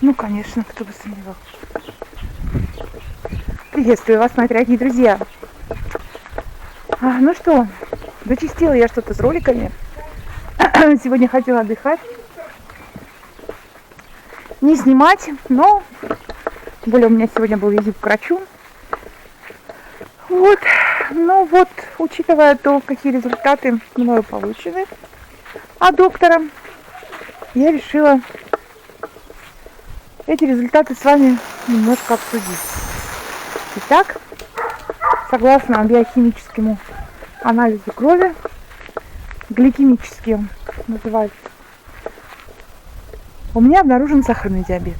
Ну, конечно, кто бы сомневался. Приветствую вас, мои дорогие друзья. Ну что, зачастила я что-то с роликами. Сегодня хотела отдыхать. Не снимать, но тем более у меня сегодня был визит к врачу. Вот, ну вот, учитывая то, какие результаты мною получены от доктора, я решила эти результаты с вами немножко обсудить. Итак, согласно биохимическому анализу крови, гликемический он называется, у меня обнаружен сахарный диабет.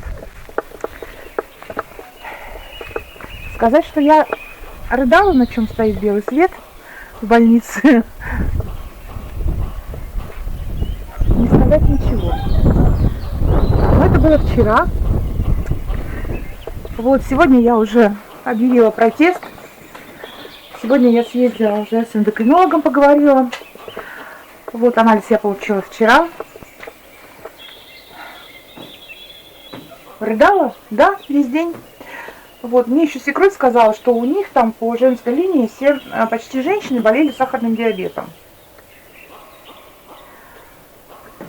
Сказать, что я рыдала, на чем стоит белый свет в больнице, не сказать ничего. Но это было вчера. Вот, сегодня я уже объявила протест. Сегодня я съездила уже с эндокринологом, поговорила. Вот, анализ я получила вчера. Рыдала? Да, весь день. Вот, мне еще свекровь сказала, что у них там по женской линии все почти женщины болели сахарным диабетом.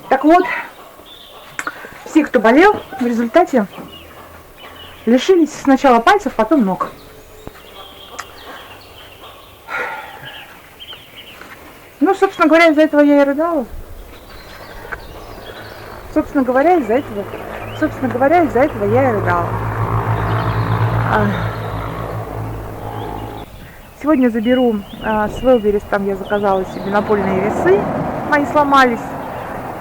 Так вот, все, кто болел, в результате лишились сначала пальцев, потом ног. Ну, собственно говоря, из-за этого я и рыдала. Собственно говоря, из-за этого я и рыдала. Сегодня заберу с Wildberries, там я заказала себе напольные весы, мои сломались.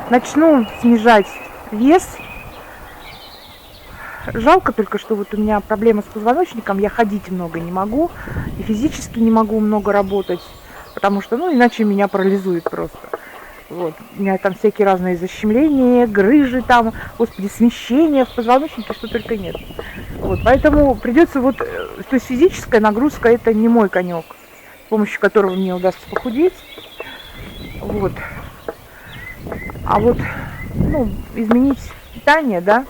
Начну снижать вес. Жалко только, что вот у меня проблема с позвоночником, я ходить много не могу, и физически не могу много работать, потому что, ну, иначе меня парализует просто. Вот. У меня там всякие разные защемления, грыжи там, господи, смещения в позвоночнике, что только нет. Вот. Поэтому придется вот, то есть физическая нагрузка это не мой конек, с помощью которого мне удастся похудеть. Вот. А вот, ну, изменить питание, да.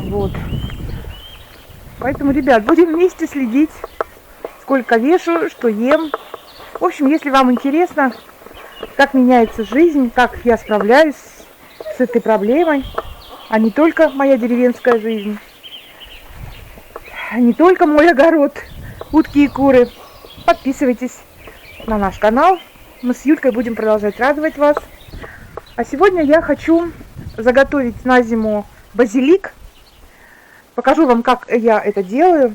Вот. Поэтому, ребят, будем вместе следить, сколько вешу, что ем. В общем, если вам интересно, как меняется жизнь, как я справляюсь с этой проблемой, а не только моя деревенская жизнь, не только мой огород, утки и куры. Подписывайтесь на наш канал. Мы с Юлькой будем продолжать радовать вас. А сегодня я хочу заготовить на зиму базилик. Покажу вам, как я это делаю.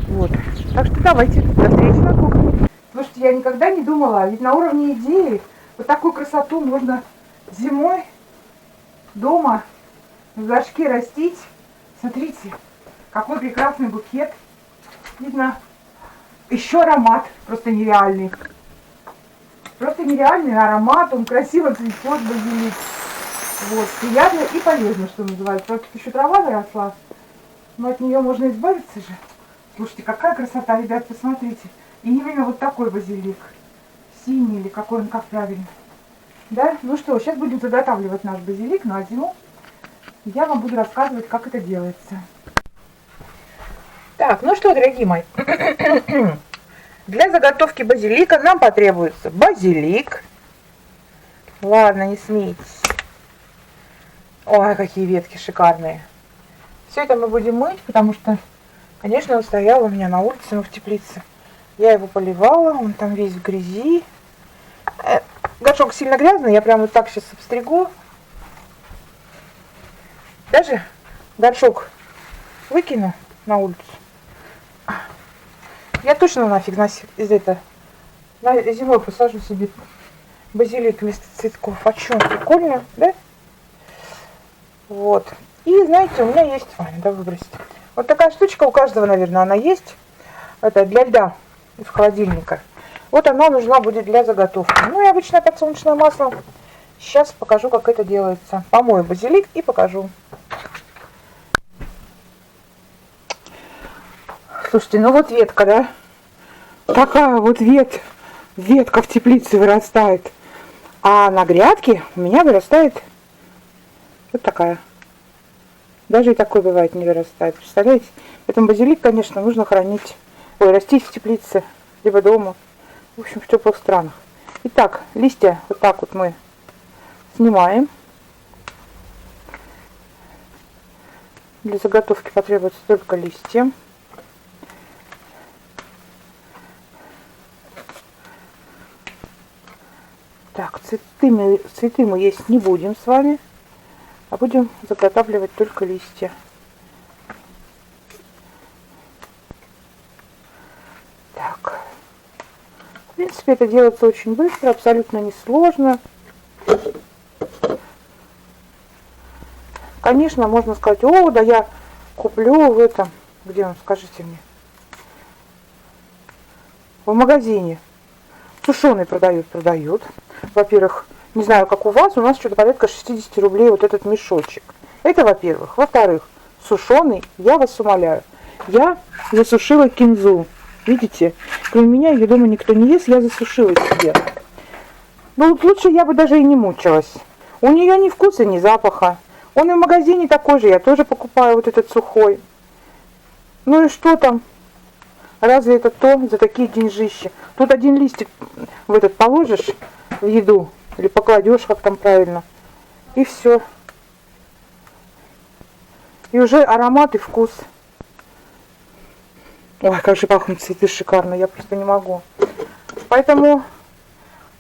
Вот. Так что давайте, до встречи на кухне. Слушайте, я никогда не думала, ведь на уровне идеи вот такую красоту можно зимой дома в горшке растить. Смотрите, какой прекрасный букет. Видно, еще аромат просто нереальный. Просто нереальный аромат, он красиво цветет, базилик. Вот, приятно и полезно, что называется. Вот тут еще трава выросла, но от нее можно избавиться же. Слушайте, какая красота, ребят, посмотрите. И именно вот такой базилик. Синий или какой он, как правильно. Да? Ну что, сейчас будем заготавливать наш базилик на зиму. Я вам буду рассказывать, как это делается. Так, ну что, дорогие мои. Для заготовки базилика нам потребуется базилик. Ладно, не смейтесь. Ой, какие ветки шикарные. Все это мы будем мыть, потому что, конечно, он стоял у меня на улице, но в теплице. Я его поливала, он там весь в грязи. Горшок сильно грязный, я прям вот так сейчас обстригу. Даже горшок выкину на улицу. Я точно нафиг зимой посажу себе базилик вместо цветков. А что, прикольно, да? Вот. И знаете, у меня есть... Ой, надо выбросить. Вот такая штучка у каждого, наверное, она есть. Это для льда из холодильника. Вот она нужна будет для заготовки. Ну и обычное подсолнечное масло. Сейчас покажу, как это делается. Помою базилик и покажу. Слушайте, ну вот ветка, да? Такая вот ветка в теплице вырастает. А на грядке у меня вырастает вот такая. Даже и такой бывает не вырастает. Представляете? Поэтому базилик, конечно, нужно хранить, растить в теплице, либо дома. В общем, в теплых странах. Итак, листья вот так вот мы снимаем. Для заготовки потребуется только листья. Так, цветы мы есть не будем с вами, а будем заготавливать только листья. Так. В принципе, это делается очень быстро, абсолютно несложно. Конечно, можно сказать, о, да я куплю в этом, где он, скажите мне, в магазине. Сушеный продают. Во-первых, не знаю, как у вас, у нас что-то порядка 60 рублей вот этот мешочек. Это во-первых. Во-вторых, сушеный, я вас умоляю, я засушила кинзу. Видите, кроме меня ее дома никто не ест, я засушила себе. Ну вот лучше я бы даже и не мучилась. У нее ни вкуса, ни запаха. Он и в магазине такой же, я тоже покупаю вот этот сухой. Ну и что там? Разве это то за такие деньжища? Тут один листик в этот положишь в еду, или покладешь, как там правильно, и все. И уже аромат и вкус. Ой, как же пахнут цветы шикарно, я просто не могу. Поэтому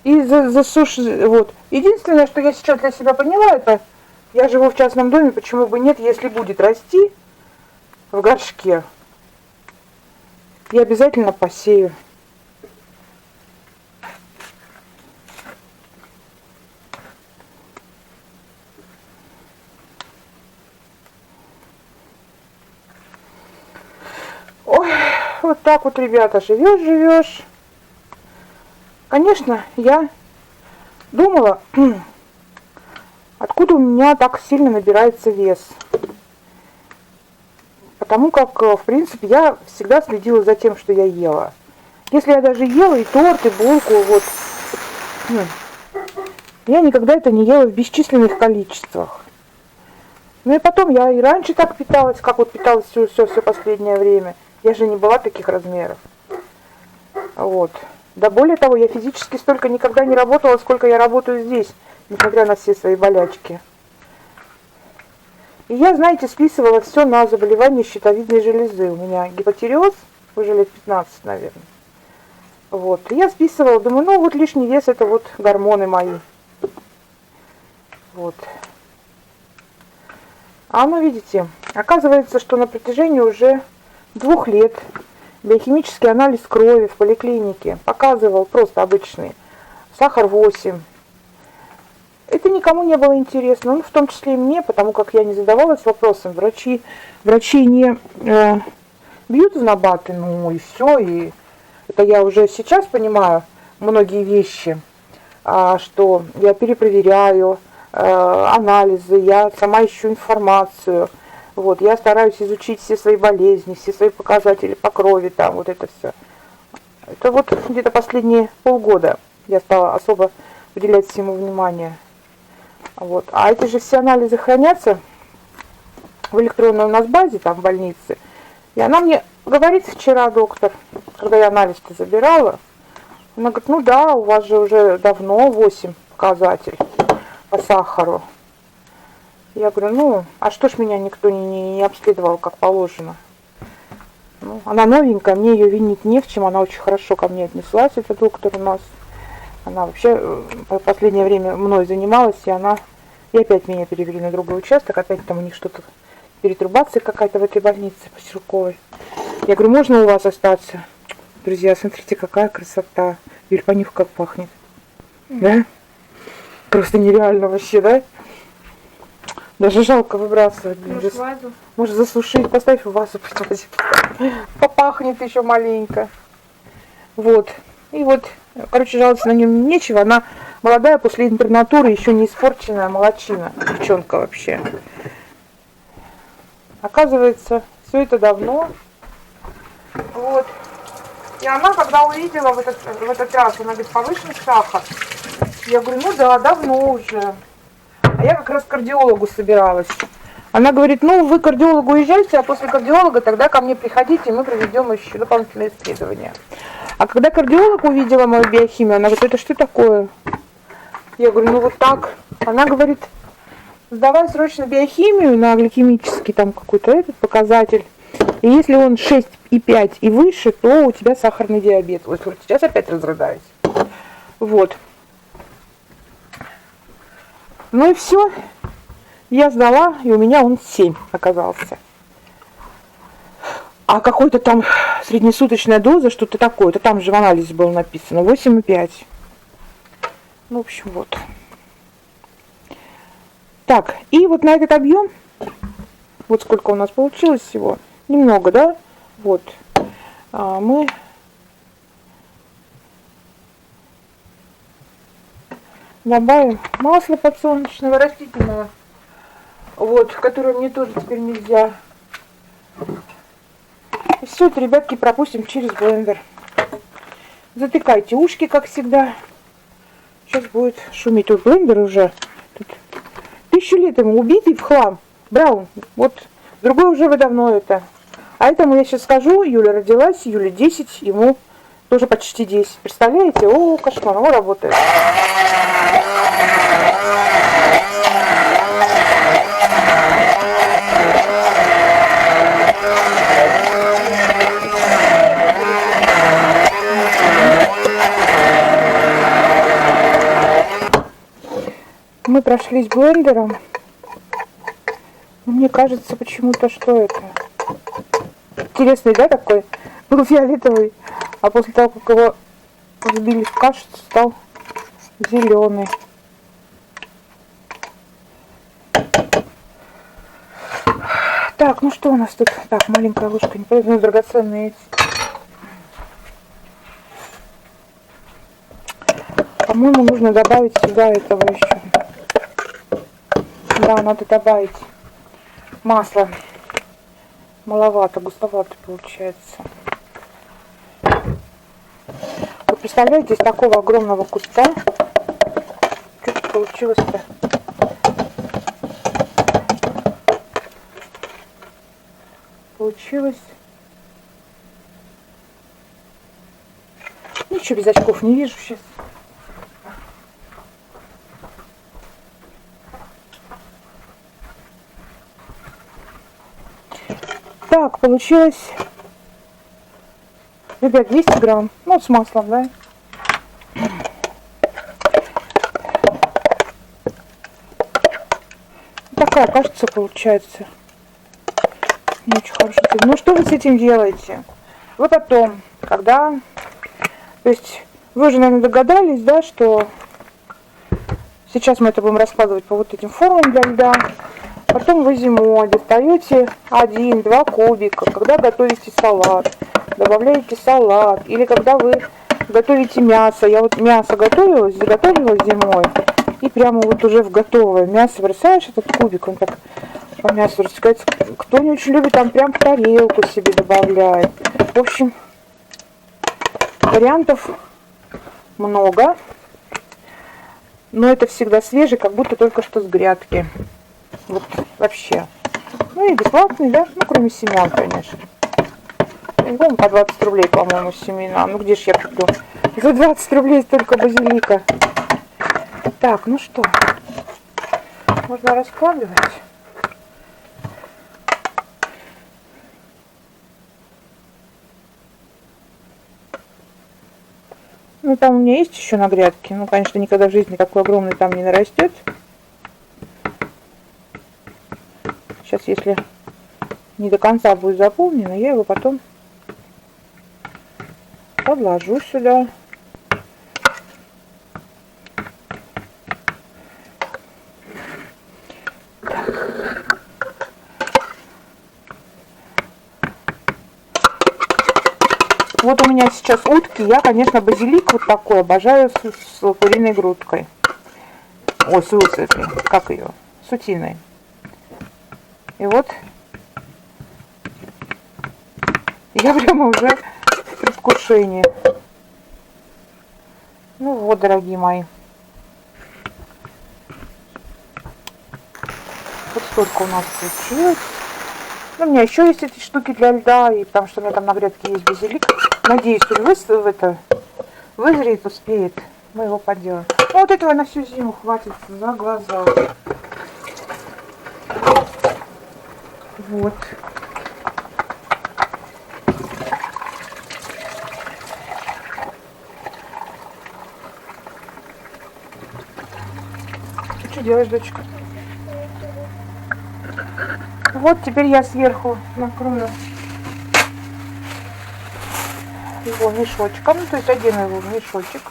и вот. Единственное, что я сейчас для себя поняла, это я живу в частном доме, почему бы нет, если будет расти в горшке, я обязательно посею. Ой, вот так вот, ребята, живешь. Конечно, я думала, откуда у меня так сильно набирается вес. Потому как, в принципе, я всегда следила за тем, что я ела. Если я даже ела и торт, и булку, вот, я никогда это не ела в бесчисленных количествах. Ну и потом я и раньше так питалась, как вот питалась все последнее время. Я же не была таких размеров. Вот. Да более того, я физически столько никогда не работала, сколько я работаю здесь, несмотря на все свои болячки. И я, знаете, списывала все на заболевание щитовидной железы. У меня гипотиреоз, уже лет 15, наверное. Вот. И я списывала, думаю, ну вот лишний вес, это вот гормоны мои. Вот. А ну, видите, оказывается, что на протяжении уже 2 лет биохимический анализ крови в поликлинике показывал просто обычный сахар 8. Это никому не было интересно, ну, в том числе и мне, потому как я не задавалась вопросом. Врачи не бьют в набаты, ну и все. И это я уже сейчас понимаю многие вещи, что я перепроверяю анализы, я сама ищу информацию. Вот, я стараюсь изучить все свои болезни, все свои показатели по крови, там, вот это все. Это вот где-то последние полгода я стала особо уделять всему внимание. Вот. А эти же все анализы хранятся в электронной у нас базе, там, в больнице. И она мне говорит вчера, доктор, когда я анализ-то забирала, она говорит, ну да, у вас же уже давно 8 показатель по сахару. Я говорю, ну, а что ж меня никто не обследовал как положено? Ну, она новенькая, мне ее винить не в чем, она очень хорошо ко мне отнеслась, эта доктор у нас. Она вообще в последнее время мной занималась, и опять меня перевели на другой участок, опять там у них что-то, перетрубация какая-то в этой больнице поселковой. Я говорю, можно у вас остаться? Друзья, смотрите, какая красота. Юль, понюхай, как пахнет. Да? Просто нереально вообще, да? Даже жалко выбрасывать. Может засушить, поставь в вазу, пусть попахнет еще маленько. Вот. И вот, короче, жаловаться на нем нечего. Она молодая, после интернатуры, еще не испорченная молодчина. Девчонка вообще. Оказывается, все это давно. Вот. И она, когда увидела в этот раз, она говорит, повышенный сахар. Я говорю, ну да, давно уже. А я как раз к кардиологу собиралась. Она говорит, ну вы к кардиологу уезжайте, а после кардиолога тогда ко мне приходите, и мы проведем еще дополнительные исследования. А когда кардиолог увидела мою биохимию, она говорит, это что такое? Я говорю, ну вот так. Она говорит, сдавай срочно биохимию на гликемический там какой-то этот показатель. И если он 6,5 и выше, то у тебя сахарный диабет. Вот сейчас опять разрыдаюсь. Вот. Ну и все. Я сдала, и у меня он 7 оказался. А какой-то там среднесуточная доза, что-то такое, это там же в анализе было написано, 8,5. Ну, в общем, вот. Так, и вот на этот объем, вот сколько у нас получилось всего, немного, да? Вот. Мы добавим масло подсолнечного растительного, вот, которое мне тоже теперь нельзя. И все это, ребятки, пропустим через блендер. Затыкайте ушки, как всегда. Сейчас будет шуметь. Вот блендер уже. Тут 1000 лет ему убитый в хлам. Браун. Вот другой уже вы давно это. А этому я сейчас скажу, Юля родилась, Юле 10, ему тоже почти 10. Представляете? О, кошмар, он работает. Мы прошлись блендером. Мне кажется почему-то, что это. Интересный, да, такой? Был фиолетовый, а после того, как его взбили в кашу, стал зеленый. Так, ну что у нас тут? Так, маленькая ложка, не пойду, драгоценные эти. По-моему, нужно добавить сюда этого еще. Да, надо добавить масло. Маловато, густовато получается. Вы представляете, из такого огромного куста что-то получилось-то. Получилось. Ничего, без очков не вижу сейчас. Так, получилось, ребят, 200 грамм, ну, с маслом, да. Такая, кажется, получается. Не очень хорошо. Ну, что вы с этим делаете? Вы потом, когда... То есть, вы уже, наверное, догадались, да, что сейчас мы это будем раскладывать по вот этим формам для льда. Потом вы зимой достаете 1-2 кубика, когда готовите салат, добавляете салат. Или когда вы готовите мясо. Я вот мясо готовила зимой. И прямо вот уже в готовое мясо бросаешь этот кубик, он так по мясу растекается. Кто не очень любит, там прям в тарелку себе добавляет. В общем, вариантов много. Но это всегда свежий, как будто только что с грядки. Вот вообще. Ну и бесплатный, да? Ну, кроме семян, конечно. По 20 рублей, по-моему, семена. Ну, где ж я куплю? За 20 рублей столько базилика. Так, ну что? Можно раскладывать. Ну, там у меня есть еще на грядке. Ну, конечно, никогда в жизни такой огромный там не нарастет. Сейчас, если не до конца будет заполнено, я его потом подложу сюда. Вот у меня сейчас утки. Я, конечно, базилик вот такой обожаю с куриной грудкой. Ой, с этой, как ее? С утиной. И вот я прямо уже в предвкушении. Ну вот, дорогие мои. Вот столько у нас получилось. Ну, у меня еще есть эти штуки для льда, и потому что у меня там на грядке есть базилик. Надеюсь, он вызреет, успеет. Мы его поделаем. Ну, вот этого на всю зиму хватит за глаза. Вот. Ты что делаешь, дочка? Вот теперь я сверху накрою его мешочком, то есть одену его в мешочек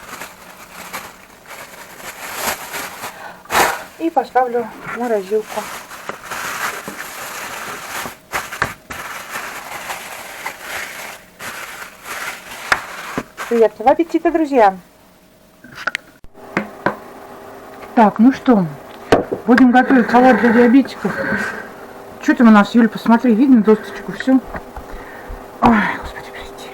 и поставлю в морозилку. Приятного аппетита, друзья! Так, ну что, будем готовить салат для диабетиков. Что там у нас, Юль, посмотри, видно досточку, все? Ой, господи, прости.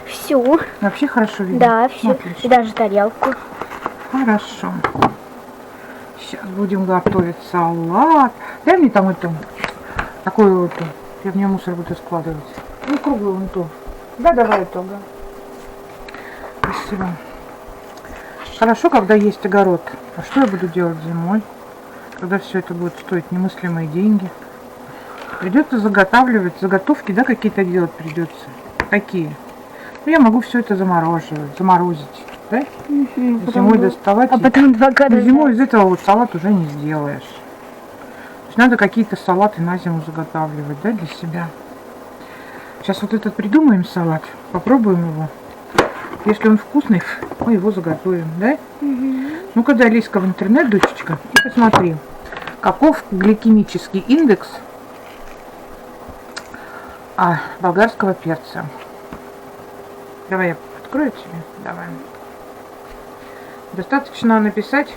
Все. Вообще хорошо видно? Да, все. Отлично. И даже тарелку. Хорошо. Сейчас будем готовить салат. Дай мне там это, такой вот, я в нее мусор буду складывать. Ну, круглый вон то. Да, давай это, да. Спасибо. Хорошо, когда есть огород. А что я буду делать зимой? Когда все это будет стоить немыслимые деньги. Придется заготавливать, заготовки, да, какие-то делать придется. Такие. Ну, я могу все это заморозить, да? Зимой доставать. А потом 2 года. Зимой из этого вот салат уже не сделаешь. То есть надо какие-то салаты на зиму заготавливать, да, для себя. Сейчас вот этот придумаем салат, попробуем его. Если он вкусный, мы его заготовим, да? Ну-ка, дай, Лизка, в интернет, дочечка, и посмотри, каков гликемический индекс болгарского перца. Давай я открою тебе. Давай. Достаточно написать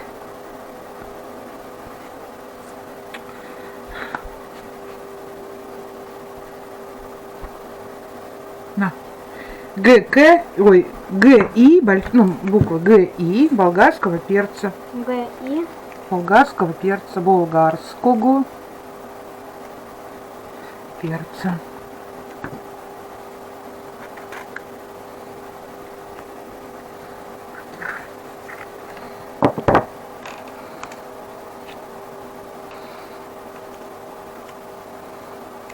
на ГИ, буква ГИ болгарского перца. ГИ. Болгарского перца, болгарского перца.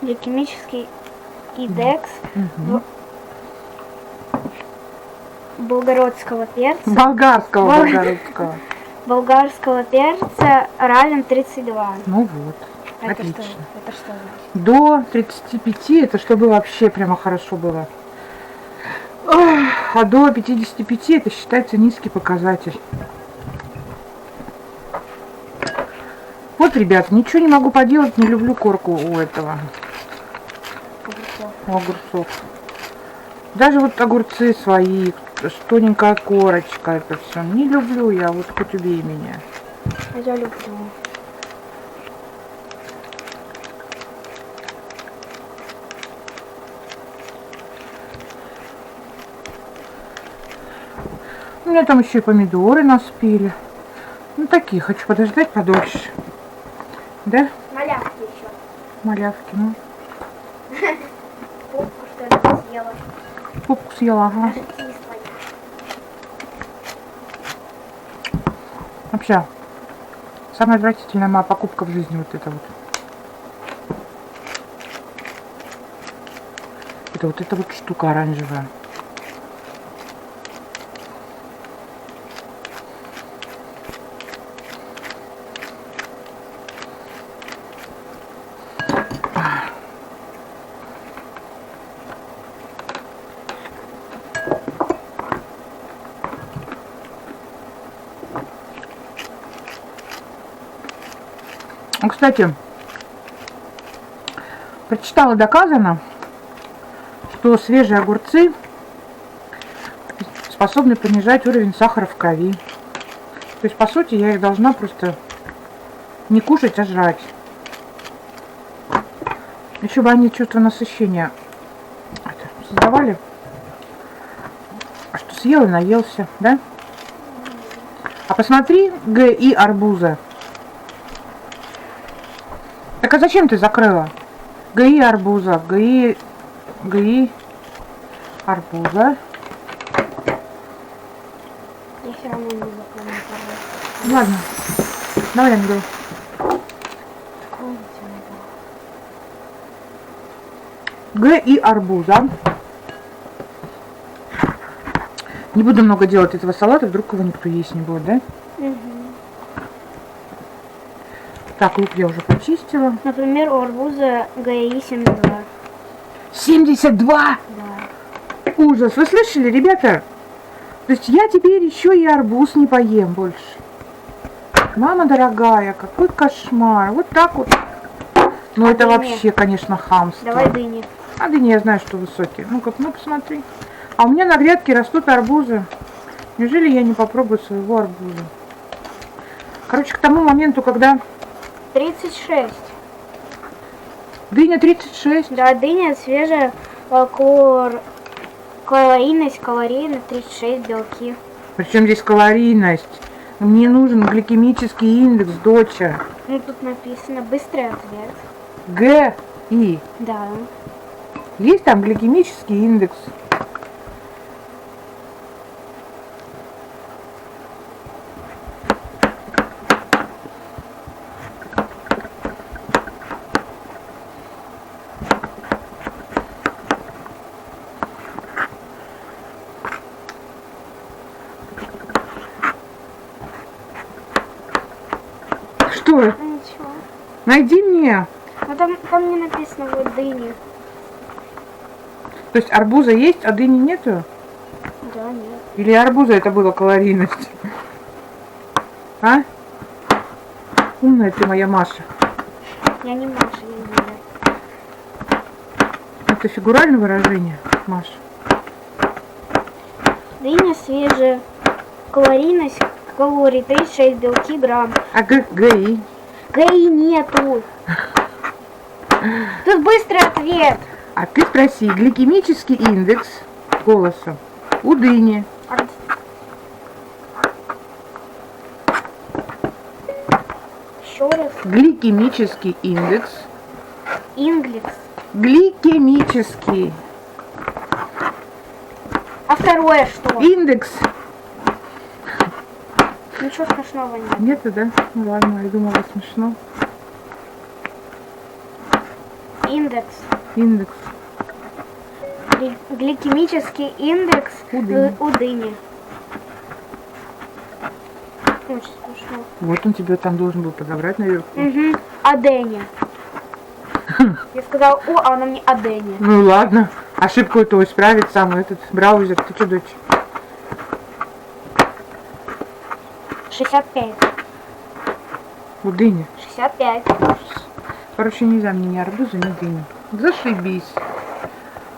Гликемический индекс болгарского перца. Болгарского перца равен 32. Ну вот, Это отлично. Это что значит? До 35 это чтобы вообще прямо хорошо было. А до 55 это считается низкий показатель. Вот, ребят, ничего не могу поделать, не люблю корку у этого. Огурцов. Даже вот огурцы свои, тоненькая корочка, это все. Не люблю я, вот хоть убей меня. А я люблю. У меня там еще и помидоры наспели. Ну такие, хочу подождать подольше. Да? Малявки еще. Малявки, ну. Попку что ли съела. Попку съела, ага. Даже кислая. Вообще, самая отвратительная моя покупка в жизни вот это вот. Это вот штука оранжевая. Кстати, прочитала, доказано, что свежие огурцы способны понижать уровень сахара в крови. То есть, по сути, я их должна просто не кушать, а жрать. Еще бы они чувство насыщения создавали. Что съел и наелся, да? А посмотри ГИ арбуза. Так а зачем ты закрыла? ГИ арбуза, ГИ арбуза. Я все равно не запомню. Ладно, давай я говорю. ГИ арбуза. Не буду много делать этого салата, вдруг его никто есть не будет, да? Угу. Так, лук я уже почистила. Например, у арбуза ГАИ 72. 72! Да. Ужас! Вы слышали, ребята? То есть я теперь еще и арбуз не поем больше. Мама дорогая, какой кошмар. Вот так вот. Ну это дыни? вообще, конечно, хамство. Давай дыни. А дыни я знаю, что высокие. Ну-ка, ну посмотри. А у меня на грядке растут арбузы. Неужели я не попробую своего арбуза? Короче, к тому моменту, когда 36. дыня 36. Да, дыня свежая, калорийность 36, белки. Причем здесь калорийность? Мне нужен гликемический индекс, доча. Ну тут написано быстрый ответ. ГИ. Да. Есть там гликемический индекс. Что? Ну ничего. Найди мне. Ну там не написано вот дыни. То есть арбуза есть, а дыни нету? Да, нет. Или арбуза это была калорийность? А? Умная ты моя Маша. Я не Маша, я Юля. Это фигуральное выражение, Маша. Дыня свежая, калорийность калорий 36, белки грамм. А ГИ? ГАИ нету. Тут быстрый ответ. А ты спроси, гликемический индекс голосом у дыни. Еще раз. Гликемический индекс. Инглекс. Гликемический А второе что? индекс. Ничего смешного нет. Нету, да? Ну ладно, я думала смешно. Индекс. Индекс. Гликемический индекс У дыни. у дыни. Очень смешно. Вот он тебе там должен был подобрать наверху. Угу. Аденя. Я сказала О, а она мне Аденя. Ну ладно, ошибку эту исправит сам этот браузер. Ты что, дочь? 65. У дыни. 65. Короче, нельзя мне ни арбуза, ни дыни. Зашибись.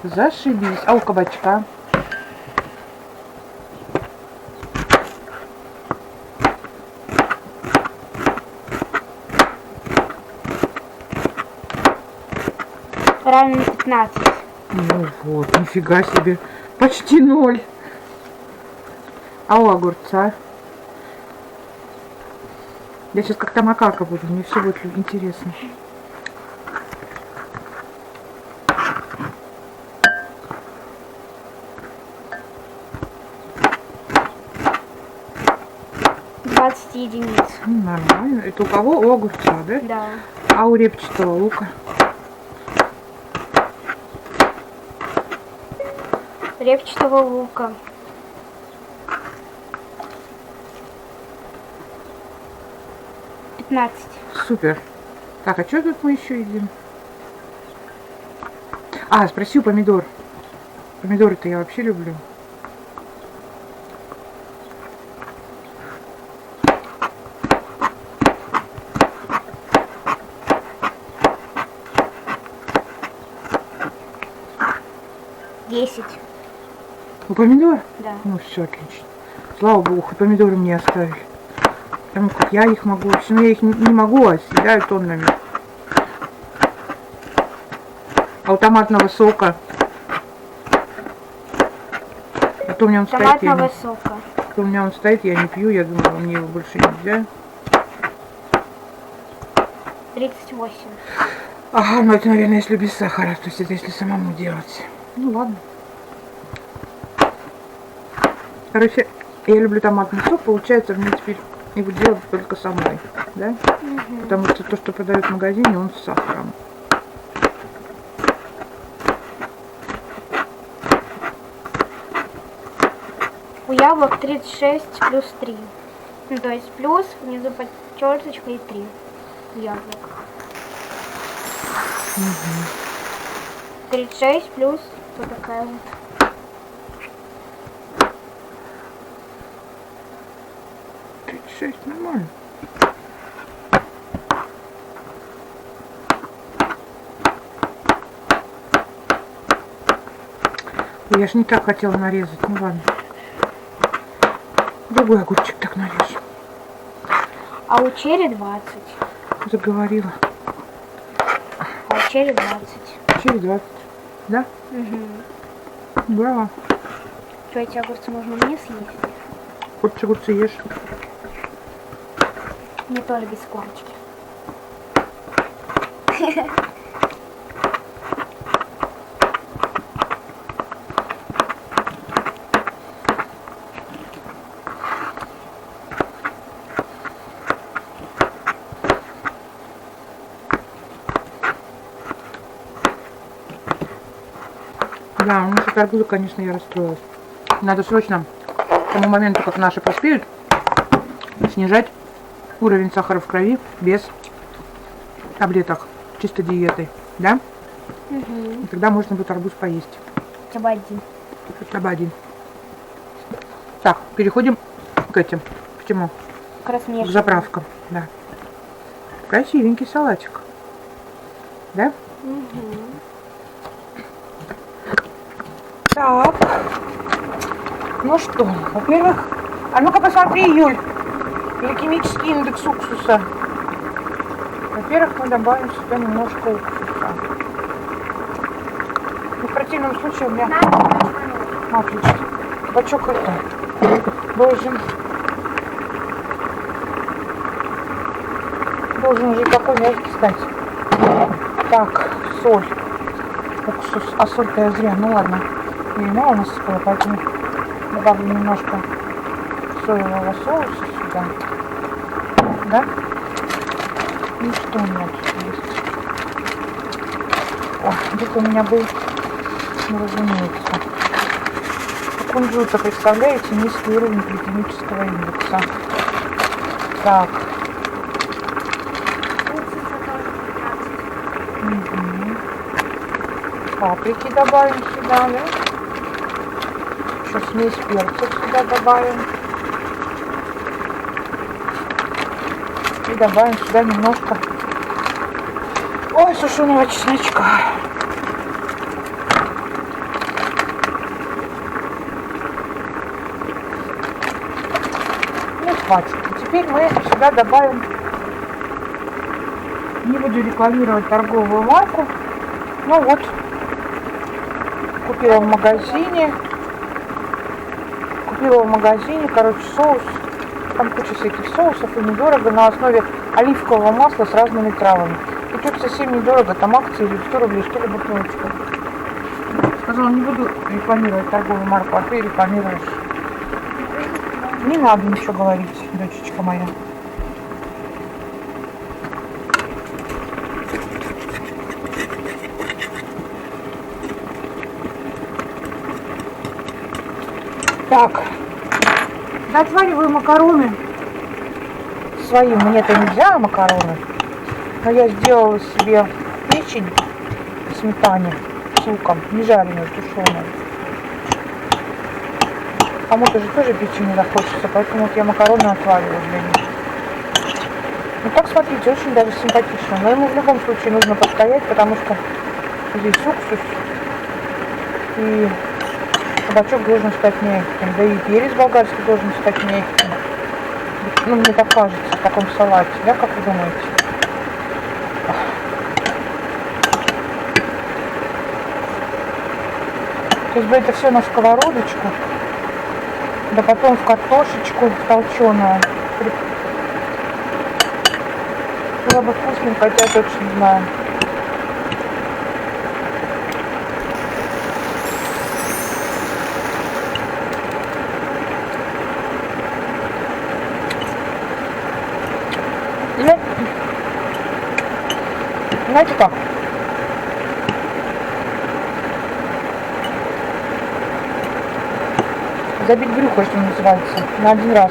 Зашибись. А у кабачка? Правильно 15. Ну вот, нифига себе. Почти 0. А у огурца? Я сейчас как-то макака буду, мне все будет интересно. единиц. Нормально. Это у кого? У огурца, да? Да. А у репчатого лука? Репчатого лука. Супер. Так, а что тут мы еще едим? А, спроси у помидор. Помидоры-то я вообще люблю. Десять. У помидор? Да. Ну все, отлично. Слава богу, хоть помидоры мне оставили. Потому как я их могу. Вообще, ну я их не могу, а съедаю тоннами. А у томатного сока? А то у меня он стоит. Томатного сока. А то у меня он стоит, я не пью, я думала, мне его больше нельзя. 38. Ага, ну это, наверное, если без сахара, то есть это если самому делать. Ну ладно. Короче, я люблю томатный сок, получается мне теперь его делать только самой, да? Потому что то, что продают в магазине, он с сахаром. У яблок 36 плюс 3. Ну, то есть плюс, внизу под черточкой и 3 яблок. 36 плюс вот такая вот. 36, нормально. Ой, я ж не так хотела нарезать, ну ладно. Другой огурчик так нарежу. А у черри 20. Заговорила. А у черри 20. Через 20. Да? Браво. Что, эти огурцы можно мне съесть? Хочешь огурцы ешь? Не тоже без корочки. Да, ну насчет арбуза, конечно, я расстроилась. Надо срочно, к тому моменту, как наши поспеют, снижать уровень сахара в крови без таблеток, чисто диетой, да? И тогда можно будет арбуз поесть. Хотя бы один. Хотя бы один. Так, переходим к этим. К чему? Как раз мне. К заправкам, да. Красивенький салатик. Да? Так. Ну что, во-первых, а ну-ка посмотри, Юль, гликемический индекс уксуса. Во-первых, мы добавим сюда немножко уксуса. Ну, в противном случае у меня... Отлично. Бачок это должен уже такой мягкий стать. Так, соль. Уксус. А соль-то я зря. Ну ладно. Я и мало насыпала, поэтому добавлю немножко соевого соуса сюда. Да? И что у меня тут есть? О, где-то у меня был, ну, разумеется, у кунжута, представляете, низкий уровень гликемического индекса. Так. Паприки добавим сюда, да? Еще смесь перцев сюда добавим. И добавим сюда немножко, ой, сушеного чесночка. Ну, хватит. И теперь мы сюда добавим, не буду рекламировать торговую марку, ну вот, купила в магазине, короче, соус, там куча всяких соусов, и недорого, на основе оливкового масла с разными травами. И тут совсем недорого, там акции или 100 рублей, что ли, бутылочка. Сказала, не буду рекламировать торговую марку, а ты рекламируешь. Не надо ничего говорить, дочечка моя. Так, отвариваю макароны свои. Мне-то нельзя макароны, но я сделала себе печень в сметане с луком, не жареную, тушеную. Кому-то же тоже печень не захочется, поэтому вот я макароны отвариваю для них. Ну так, смотрите, очень даже симпатично. Но ему в любом случае нужно постоять, потому что здесь уксус и кабачок должен стать мягким, да и перец болгарский должен стать мягким. Ну, мне так кажется, в таком салате, да, как вы думаете? Сейчас бы это все на сковородочку, да потом в картошечку толченую. было бы вкусненько, хотя я точно не знаю. Ну, знаете как? Забить брюхо, что называется, на один раз.